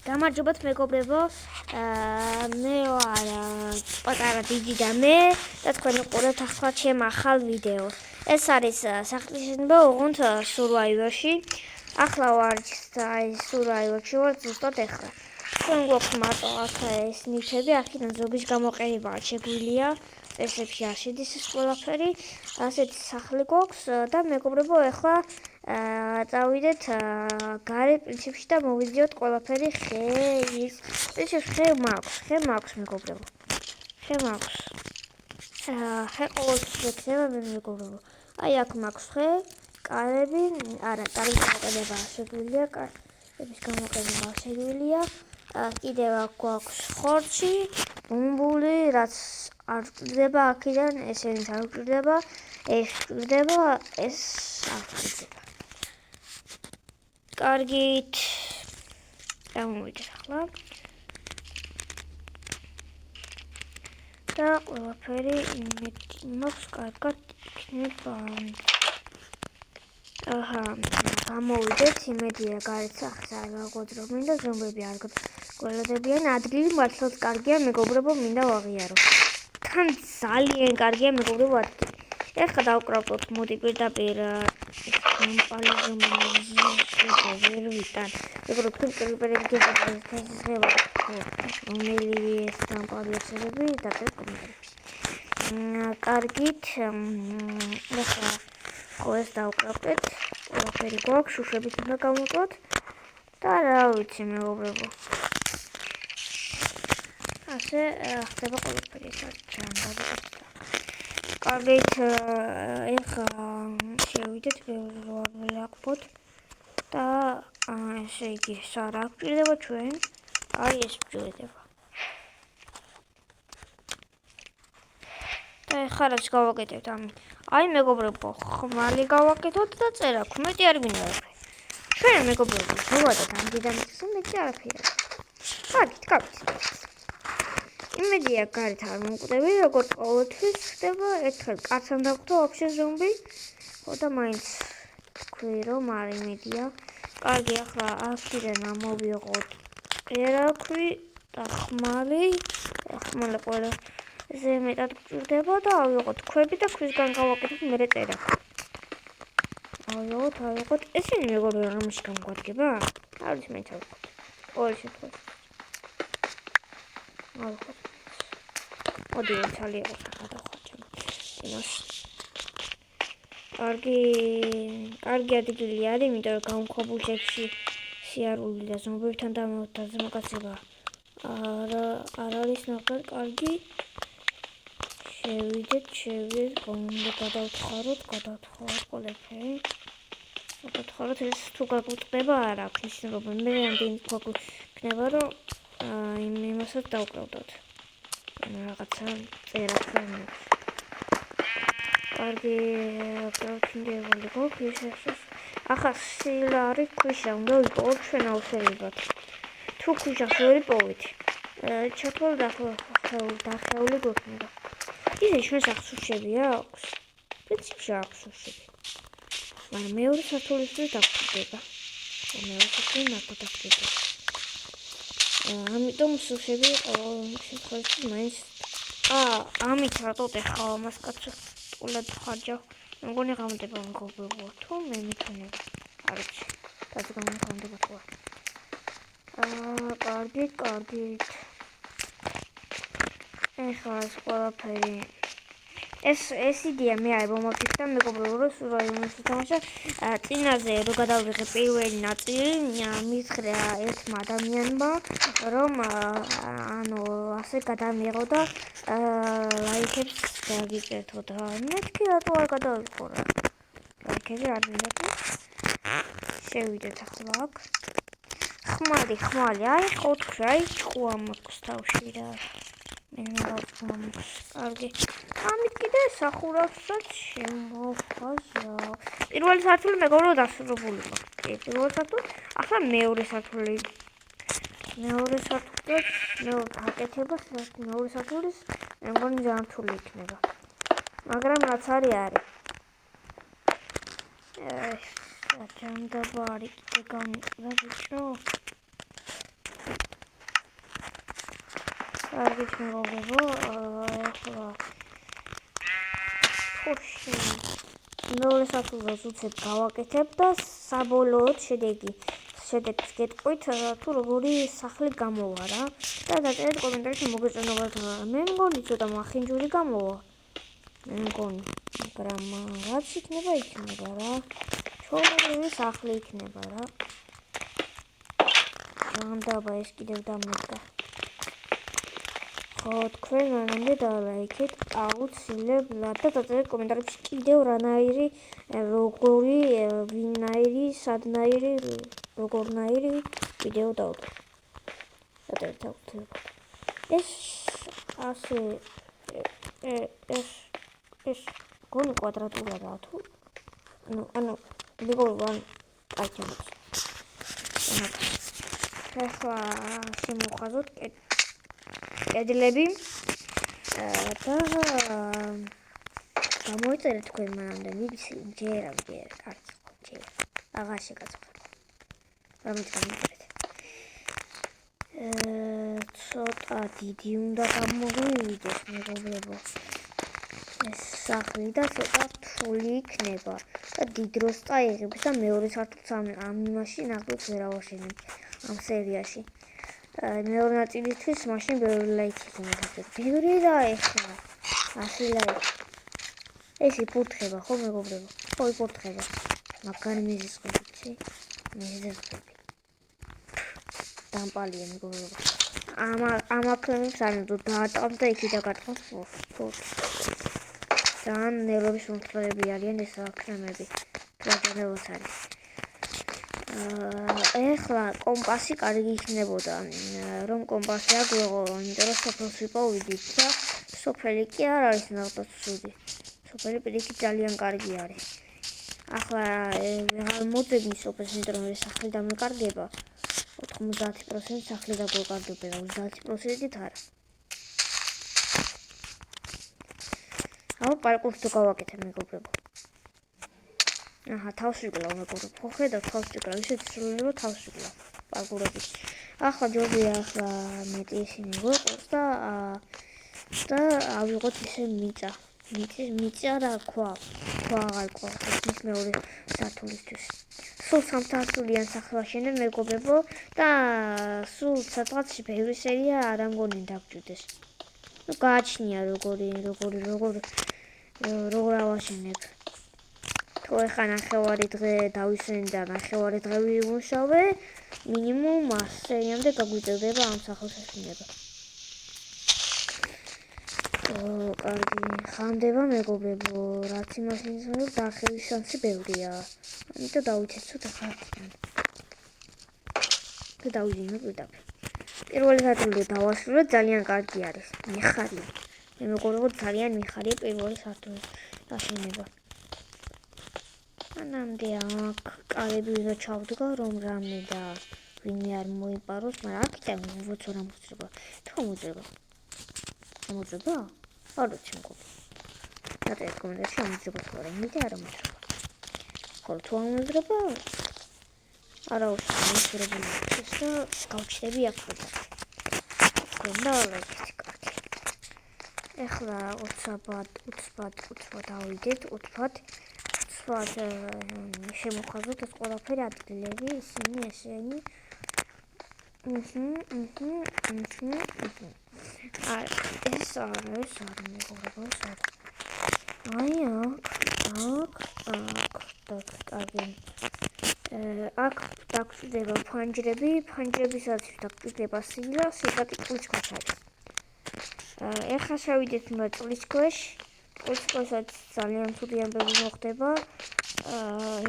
გამარჯობათ მეგობრებო, მე ვარ პატარა დიდი და მე და თქვენ უყურებთ ახლა ჩემ ახალ ვიდეოს. ეს არის სახლიშენობა ოღონდ Survivor-ში. ახლა ვარ Survivor-ში ვარ ზუსტად ახლა. თქვენ გვაქვს მარტო ახლა ეს ნივთები, აქედან ზოგის გამოყენებაა შეგვიძლია. წესებში არ შედის ეს ყველაფერი. ასეთი სახლი გვაქვს და მეგობრებო, ახლა წავიდეთ გარე პრინციპში და მოვიდიოთ ყველაფერი ხე ის. ხე მაქვს მეგობრებო. ხე მაქვს. ხე ყოველთვის ექნება მეგობრებო. აი აქ მაქვს ხე, კარები, არა, კარის გამოყენება შეგვიძლია, კარების გამოყენება შეგვიძლია. კიდევ აქ გვაქვს ხორცი, ბუმბული, რაც არ გვჭირდება აქედან, ესენიც არ გვჭირდება, ეს გვჭირდება, ეს არ გვჭირდება. კარგით, გამოვიდეთ ახლა. და ყველაფერი იმობს კარგად იქნება. გამოვიდეთ, იმედია გარეთ სახს არ გაგვაძრო, მინდა ზომბები არ გველოდებიან, ადგილი მართლაც კარგია მეგობრებო, მინდა ვაღიარო. თან ძალიან კარგია მეგობრებო ადგილი. ეხლა დავკრავდოთ, მოდი პირდაპირ მეგობრებო, თქვენ პირდაპირ რომელი ეს დამპალიოსები დაგეთ კომენტებში. კარგით, ეხლა ეს დავკრავდეთ, ყველაფერი გვაქვს, შუშებით უნდა გამოვწვოთ და რა ვიცი მეგობრებო. ასე ხდება ყველაფერი საჭამბად. კარგით, ეხლა შევიდეთ ველაკბოთ და ესე იგი, რა გვჭირდება ჩვენ? აი ეს გვჭირდება. და ეხლა რაც გავაკეთებთ აი მეგობრებო, ხმალი გავაკეთოთ და წერა, მეტი არ გვინდა არაფერი. ჩვენ მეგობრებო, მოვადოთ ამ დედამიწაზე მეტი არაფერი. კარგით. იმედია გარეთ არ მომკვდები, როგორც ყოველთვის ხდება, ერთხელ კაცთან დავხვდა ვაფშე ზომბი, ხო და მაინც თქვი რომ არ იმედია. კარგი, ახლა აქედან მოვიღოთ ერაქვი და ხმალი ყველა ზე მეტად გვჭირდება და ავიღოთ ქვები და ქვისგან გავაკეთოთ მერე წერა. ავიღოთ, ესენი მეგობრებო რომელში გამგვადგება? არ ვიცი, მეც ავიღოთ. ყოველ შემთხვევაში. ავიღოთ. მოდი ძალიან გადავხვაჭო. იმას. კარგი ადგილი არის, იმიტომ რომ გამქვაბულებში სიარული და ზომბებთან დამოკიდებულება არ არის ნახეთ, კარგი. შევიდეთ, უნდა გადავთხაროთ ყველაფერი. გადავთხაროთ, ეს თუ გაგვწყდება არ აქვს მნიშვნელობა. მე რამდენი თქვა იქნება, რომ იმასაც დავკრავდოთ. რაღაცა წერა თქვენ. კარგი, პროფილები გვაქვს. ახლა სილა არის ქვიშა, უნდა ვიპოვოთ ჩვენ აუცილებლად. თუ ქვიშას ვერ ვიპოვით, ჩათვალ დახეული გვექნება. ისე ჩვენ სახსუშები აქვს. პრინციპში აქვს სუშები. მაგრამ მეორე სართულისთვის დაგხვდება. მეორე სართული ნახოთ დაგხვდება. ამიტომ სუშები შემთხვევაში მაინც ამით რატოთ ეხლა ამას კაცს ტულად ხარჯავ. მეგონი გამდება მეგობრებო, თუ მე მithוნება. არ ვიცი. რაც გამომხანდება თუ არა. კარგით. ეხლა ეს ყველაფერი ეს იდეა მე არ მომაფიქრა მეგობრებო, რომ Survivor-ში თამაშა წინაზე რო გადავიღე პირველი ნაწილი, მითხრა ერთმა ადამიანმა, რომ ასე გადამიღო და ლაიქებს დაგიწერთო და მეთქი რატო არ გადავიღო რა. ლაიქები არ მინდა. შევიდეთ ახლა აქ. ხმალი, აი ხოთქვი, აი ჭყუა მაქვს თავში რა. კარგი. ამით კიდე სახურავსაც შემოვხაზა. პირველი სართული მეგობრებო დასრულებული მაქვს. პირველი სართული, ახლა მეორე სართული. მეორე სართულს აკეთება, მეორე სართულის მეგონი ძალიან რთული იქნება. მაგრამ რაც არის. საჭამდაბარი კიდე გამიყრა ბიჭო. კარგით მეგობრებო, ახლა ხურში მეორე სართულს უცებ გავაკეთებ და საბოლოოდ შედეგს გეტყვით თუ როგორი სახლი გამოვა რა და დაწერეთ კომენტარებში მოგეწონებათ მე მგონი ცოტა მახინჯური გამოვა მე მგონი მაგრამ რაც იქნება რა ჩვეულებრივი სახლი იქნება რა რამდაბა ეს კიდევ დამედგა ხო თქვენ მანამდე დალაიქეთ აუცილებლად და დაწერეთ კომენტარებში კიდევ რანაირი როგორი ვინაირი სადნაირი როგორნაირი ვიდეო დავდო დაწერეთ აუცილებლად ეს ასე ეს გონი კვადრატულადაა თუ ანუ მეგობრებო აი ჩემს ახლა შემოვხაზოთ კედლები და გამოიწერეთ თქვენ მანამდე ვიცი ჯერ კარგი ხო ჯერ აღარ შეგაწყობ რამე გამოიწერეთ ცოტა დიდი უნდა გამოვივიდეს მეგობრებო ეს სახლი და ცოტა რთული იქნება და დიდ დროს წაიღებს და მეორე სართულს ამ იმაში ნახოთ ვერ ავაშენებ ამ სერიაში მეორე ნაწილისთვის მაშინ ბევრი ლაიქი ხდება. ბევრი რა ეხლა. 100 ლაიქი. ეს იფურთხება ხო მეგობრებო? ხო იფურთხება. მაგარი მიზისხები. მიზისხები. დამპალია მეგობრებო. ამ აკლებს არ უნდა დაატყავთ და იქით დაგატყავთ. ძალიან ნერვების მომხდარები არიან ეს აკლები. ტრაგედიას არის. ეხლა კომპასი კარგი იქნებოდა რომ კომპასი აგვეღო იმიტომ რომ სოფელს ვიპოვიდით და სოფელი კი არ არის ნახოთ ცუდი სოფელი პირიქით ძალიან კარგი არის ახლა ვეღარ მოძებნი სოფელს იმიტომ რომ ეს სახლი დამეკარგება 90% სახლი დაგვეკარგება 30%-ით არა პარკურს თუ გავაკეთებ მეგობრებო აჰა თავს ვიკლავ მეგობრებო ხო ხედავთ თავს ვიკლავ ისეთი სრულდება თავს ვიკლავ პარკურები ახლა ჯობია ახლა მეტი ისინი გვეყოს და ავიღოთ ისე მიწა და ქვა აღარ ყავს ის მეორე სართულისთვის სულ 300-იან სახლს ვაშენებ მეგობრებო და სულ სადღაც ბევრი სერია არ ამგონი დაგჭირდეს ну გააჩნია როგორ ავაშენებ თუ ეხლა ნახევარი დღე დავისვენ და ნახევარი დღე ვიმუშავე მინიმუმ 100 სერიამდე გაგვიწევდება ამ სახლს აშენება კარგი ხანდება მეგობრებო რაც იმას ნიშნავს დახევის შანსი ბევრია ამიტომ დავიცეთ ცოტა ხარკიდან და დავიძინოთ პირდაპირ პირველი სართული დავასრულე ძალიან კარგი არის მიხარია მე მეგობრებო ძალიან მიხარია პირველი სართულის აშენება მანამდე აქ კარები უნდა ჩავდგა რომ რამე და ვინმე არ მოიპაროს მაგრამ აქიდან უვოცო რა მოძრება თუ მოძრება არ ვიცი მგონი დაწერეთ კომენტარში მოძრება თუ არა იმით არ მოძრება ხოლო თუ მოძრება არაუშავ მოძრებული ის და გავჩნდები აქ თქვენ და ლაიქით კარგი ეხლა 20 ავიდეთ 20 შემოხაზოთ ეს ყველაფერი ადგილები ისინი ესენი ეს არის მეგობრებო აი აქ დაგჭირდება ფანჯრებისაც დაგჭირდება სილა სიდაკის ქვაში ეხლა შევიდეთ წყლის ქვეშ წყლისაც ძალიან ცუდი ამბები მოხდება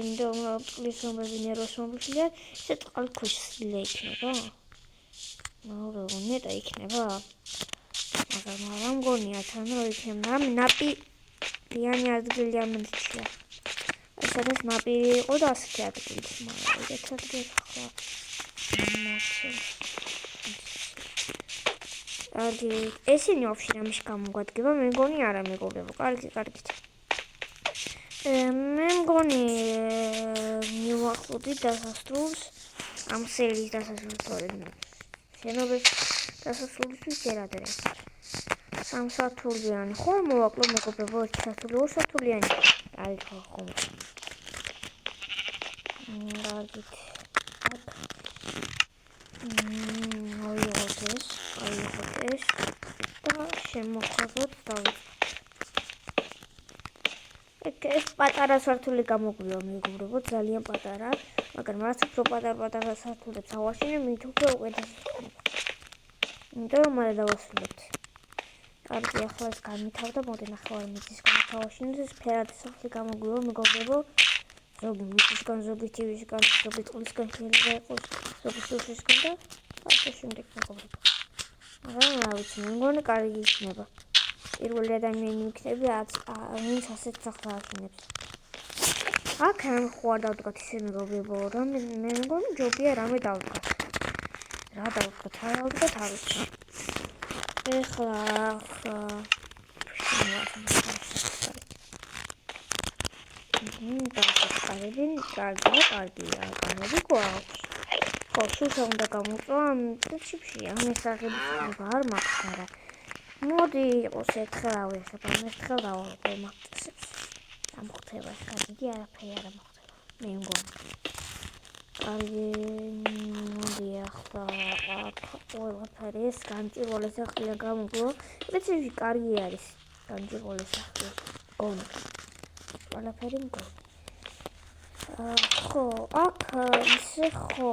იმიტომ რომ წყლის ამბები ნერვებს მომხდიან ისე წყალქვეშ სილა იქნება მაგრამ ნეტა იქნება მაგრამ არ მგონია თან რომ იქნება ნაპირიანი ადგილი არ მომჩია სადაც ნაპირი იყო და ასეთი ადგილი მაგრამ ეგეთ ადგილს ახლა ესენი ვაფშე რამეში გამოგვადგება მე მგონი არა მეგობრებო კარგით მე მგონი მივახოდით დასასრულს ამ სერიის დასასრულს შენობის დასასრულისთვის ჯერ ადრე. 3 სართულიანი ხო მოვაკლო მეგობრებო 1 სართული 2 სართულიანი არის ხომ დავით აიღოთ ეს და შემოხაზოთ დავით ეს პატარა სართული გამოგვიო მეგობრებო ძალიან პატარა მაგრამ რაც უფრო პატარა სართულებს ავაშენე მით უფრო უკეთესი ხდება იმიტომ რომ არა დავასრულებთ კარგი ახლა ეს განვითარდა მოდი ნახევარი მიწისგან ავაშენოთ ეს ფერადი სახლი გამოგვიო მეგობრებო ზოგი მიწისგან ზოგი თივისგან ზოგი წყლისგან შეიძლება იყოს ზოგი სულისგან და ასე შემდეგ მეგობრებო მაგრამ რა ვიცი მე მგონი კარგი იქნება პირველი ადამიანი იქნება ვინც ასეთ სახლს ააშენებს აქ რამ ხوار დავდგათ ისე მეგობრებო რომ მე მგონი ჯობია რამე დავდგათ რა დავდგათ არ დავდგათ არ ვიცი ეხლა კარგია გამები გვაქვს ხო შუშა უნდა გამოწვა ამ ტიპში ამ ესაღების არ მაქვს არა მოდი იყოს ერთხელ ერთხელ დავაყო მაგწესებს ამოხდება ხა დიდი არაფერი არ მოხდება მე მგონი კარგი მოდი ახლა ყველაფერი ეს განჭირვალე სახლია გამოგვიო პრინციპში კარგი არის განჭირვალე სახლი გონი ყველაფერი მგონი ხო აქ ისე ხო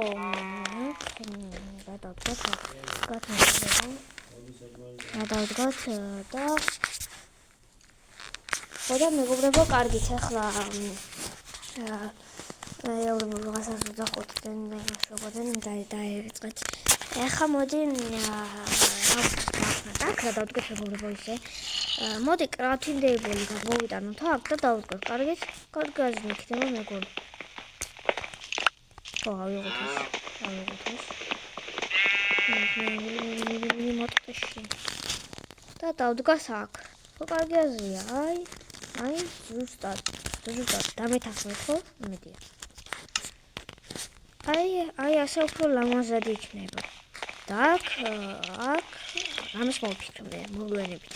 რა დავდგათ და ხოდა მეგობრებო კარგით ახლა რაღაცას ვძახოთ დაერწყეთ ახლა მოდი აქ რა დავდგათ მეგობრებო ისე მოდი კრაფტინგდეიბლი გამოვიტანოთ აქ და დავდგოთ კარგით კარგაზი იქნება მეგობრებო ხო ავიღოთ ეს მოტყეში და დავდგას აქ ხო კარგი აზრია აი ზუსტად დამეთახმეთ ხო იმედია აი ასე უფრო ლამაზად იქნება და აქ ამას მოვფიქრე მოვლენებით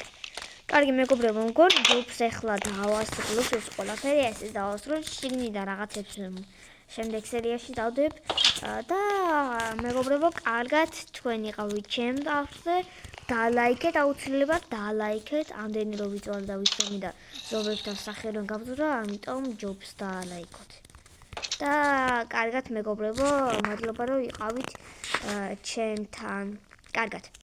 კარგი მეგობრებო მგონი ჯობს ახლა დავასრულოთ ეს ყველაფერი ესე დავასრულოთ შიგნიდან რაღაცებს შემდეგ სერიაში დავდებ და მეგობრებო კარგად თქვენ იყავით ჩემ არხზე დალაიქეთ აუცილებლად დალაიქეთ ამდენი რომ ვიწვალ და ვიცნობი და ზოგებთან სახელმწიფო გაბზრდა ამიტომ ჯობს დალაიქოთ და კარგად მეგობრებო მადლობა რომ იყავით ჩემთან კარგად